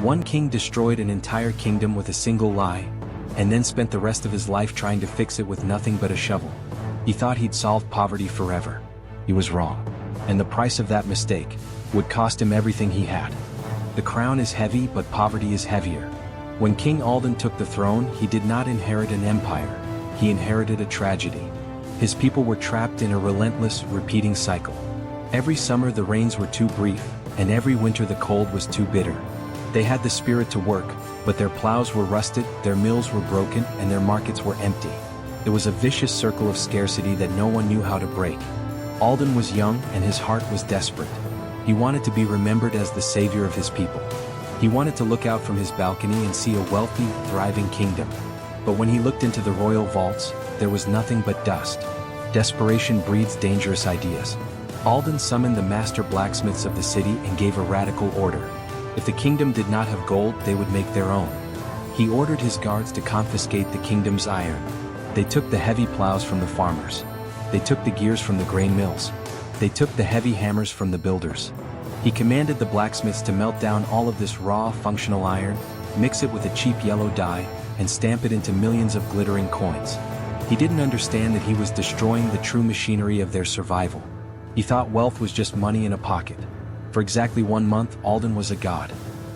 One king destroyed an entire kingdom with a single lie, and then spent the rest of his life trying to fix it with nothing but a shovel. He thought he'd solved poverty forever. He was wrong. And the price of that mistake would cost him everything he had. The crown is heavy, but poverty is heavier. When King Alden took the throne, he did not inherit an empire. He inherited a tragedy. His people were trapped in a relentless, repeating cycle. Every summer the rains were too brief, and every winter the cold was too bitter. They had the spirit to work, but their plows were rusted, their mills were broken, and their markets were empty. It was a vicious circle of scarcity that no one knew how to break. Alden was young, and his heart was desperate. He wanted to be remembered as the savior of his people. He wanted to look out from his balcony and see a wealthy, thriving kingdom. But when he looked into the royal vaults, there was nothing but dust. Desperation breeds dangerous ideas. Alden summoned the master blacksmiths of the city and gave a radical order. If the kingdom did not have gold, they would make their own. He ordered his guards to confiscate the kingdom's iron. They took the heavy plows from the farmers. They took the gears from the grain mills. They took the heavy hammers from the builders. He commanded the blacksmiths to melt down all of this raw, functional iron, mix it with a cheap yellow dye, and stamp it into millions of glittering coins. He didn't understand that he was destroying the true machinery of their survival. He thought wealth was just money in a pocket. For exactly 1 month, Alden was a god.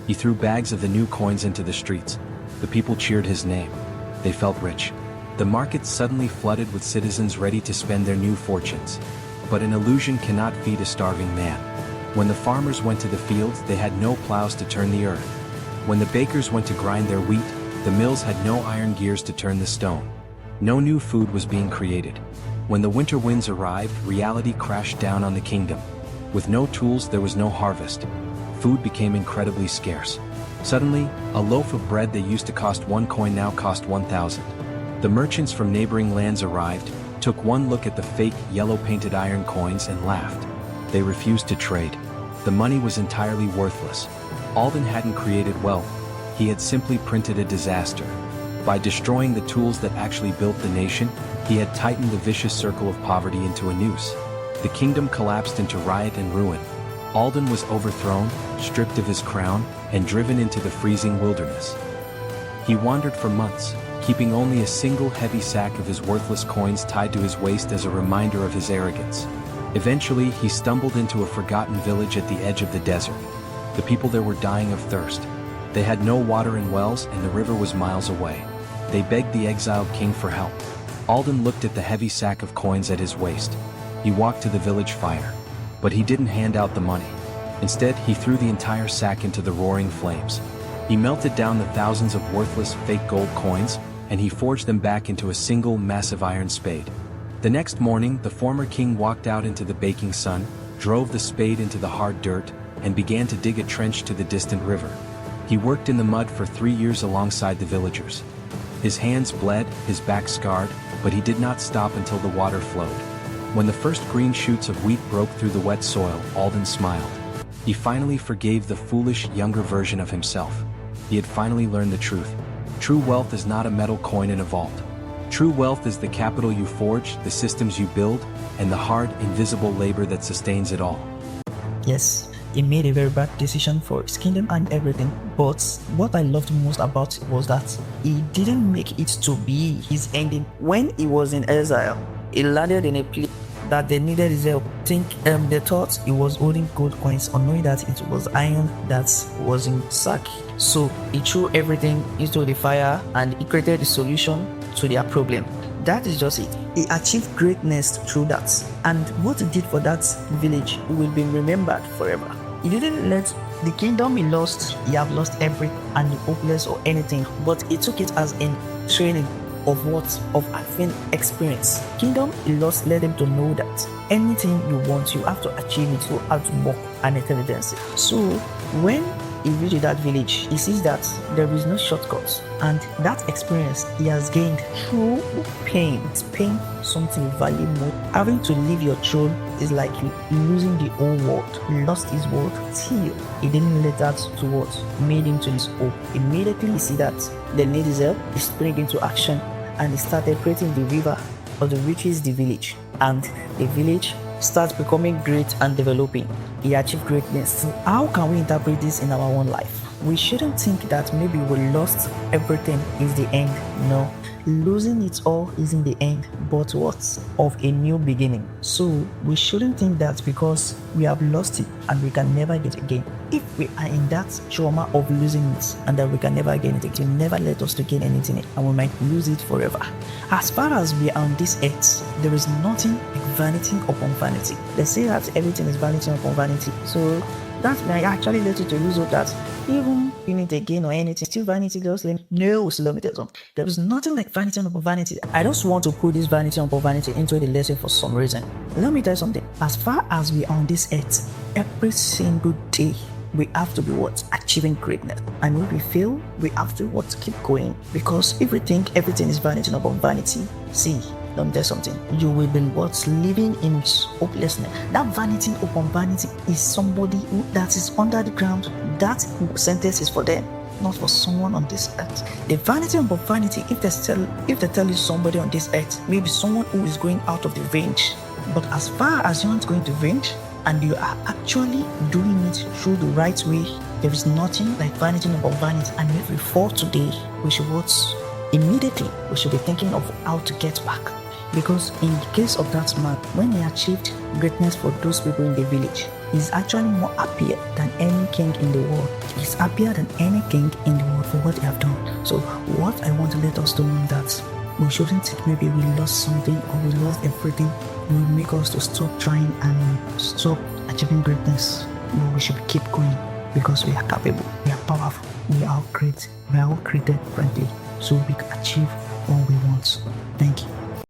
He threw bags of the new coins into the streets. The people cheered his name. They felt rich. The markets suddenly flooded with citizens ready to spend their new fortunes. But an illusion cannot feed a starving man. When the farmers went to the fields, they had no plows to turn the earth. When the bakers went to grind their wheat, the mills had no iron gears to turn the stone. No new food was being created. When the winter winds arrived, reality crashed down on the kingdom. With no tools, there was no harvest. Food became incredibly scarce. Suddenly, a loaf of bread that used to cost 1 coin now cost 1,000. The merchants from neighboring lands arrived, took one look at the fake, yellow-painted iron coins and laughed. They refused to trade. The money was entirely worthless. Alden hadn't created wealth. He had simply printed a disaster. By destroying the tools that actually built the nation, he had tightened the vicious circle of poverty into a noose. The kingdom collapsed into riot and ruin. Alden was overthrown, stripped of his crown, and driven into the freezing wilderness. He wandered for months, keeping only a single heavy sack of his worthless coins tied to his waist as a reminder of his arrogance. Eventually, he stumbled into a forgotten village at the edge of the desert. The people there were dying of thirst. They had no water in wells, and the river was miles away. They begged the exiled king for help. Alden looked at the heavy sack of coins at his waist. He walked to the village fire. But he didn't hand out the money. Instead, he threw the entire sack into the roaring flames. He melted down the thousands of worthless fake gold coins, and he forged them back into a single massive iron spade. The next morning, the former king walked out into the baking sun, drove the spade into the hard dirt, and began to dig a trench to the distant river. He worked in the mud for 3 years alongside the villagers. His hands bled, his back scarred, but he did not stop until the water flowed. When the first green shoots of wheat broke through the wet soil, Alden smiled. He finally forgave the foolish, younger version of himself. He had finally learned the truth. True wealth is not a metal coin in a vault. True wealth is the capital you forge, the systems you build, and the hard, invisible labor that sustains it all. Yes, he made a very bad decision for his kingdom and everything, but what I loved most about it was that he didn't make it to be his ending. When he was in exile, he landed in a place that they needed his help. They thought he was holding gold coins, unknowing that it was iron that was in sack. So he threw everything into the fire and he created a solution to their problem. That is just it. He achieved greatness through that, and what he did for that village will be remembered forever. He didn't let the kingdom he lost, he have lost everything and hopeless or anything, but he took it as in training of what? Of having experience. Kingdom he lost led him to know that anything you want, you have to achieve it through hard work and intelligence. So when he reached that village, he sees that there is no shortcut, and that experience he has gained through pain. It's pain, something valuable. Having to leave your throne is like you losing the whole world. He lost his world till he didn't let that to what made him to his hope. Immediately he see that they need his help, he sprang into action and he started creating the river of the reaches the village, and the village starts becoming great and developing. He achieved greatness. How can we interpret this in our own life? we shouldn't think that maybe we lost everything is the end. No, losing it all isn't the end, but what? Of a new beginning. So we shouldn't think that because we have lost it and we can never get it again. If we are in that trauma of losing it and that we can never gain it again, never let us to gain anything and we might lose it forever. As far as we are on this earth, there is nothing like vanity upon vanity. They say that everything is vanity upon vanity. So that may actually lead you to lose hope that even you need to gain or anything, still vanity goes like, no, slow me down. There is nothing like vanity upon vanity. I just want to put this vanity upon vanity into the lesson for some reason. Let me tell you something. As far as we are on this earth, every single day, we have to be what? Achieving greatness. And if we fail, we have to what? Keep going. Because if we think everything is vanity upon vanity, see, let me tell you something. You will be what? Living in hopelessness. That vanity upon vanity is somebody that is under the ground. That sentence is for them, not for someone on this earth. The vanity upon vanity, if they tell you somebody on this earth, maybe someone who is going out of the range. But as far as you aren't going to range, and you are actually doing it through the right way, there is nothing like vanity upon vanity. And if we fall today, we should what? Immediately, we should be thinking of how to get back. Because in the case of that man, when he achieved greatness for those people in the village, he's actually more happier than any king in the world. He's happier than any king in the world for what they have done. So what I want to let us know is that we shouldn't think maybe we lost something or we lost everything. It will make us to stop trying and stop achieving greatness. No, we should keep going because we are capable, we are powerful, we are great, we are all created differently, so we can achieve all we want. Thank you.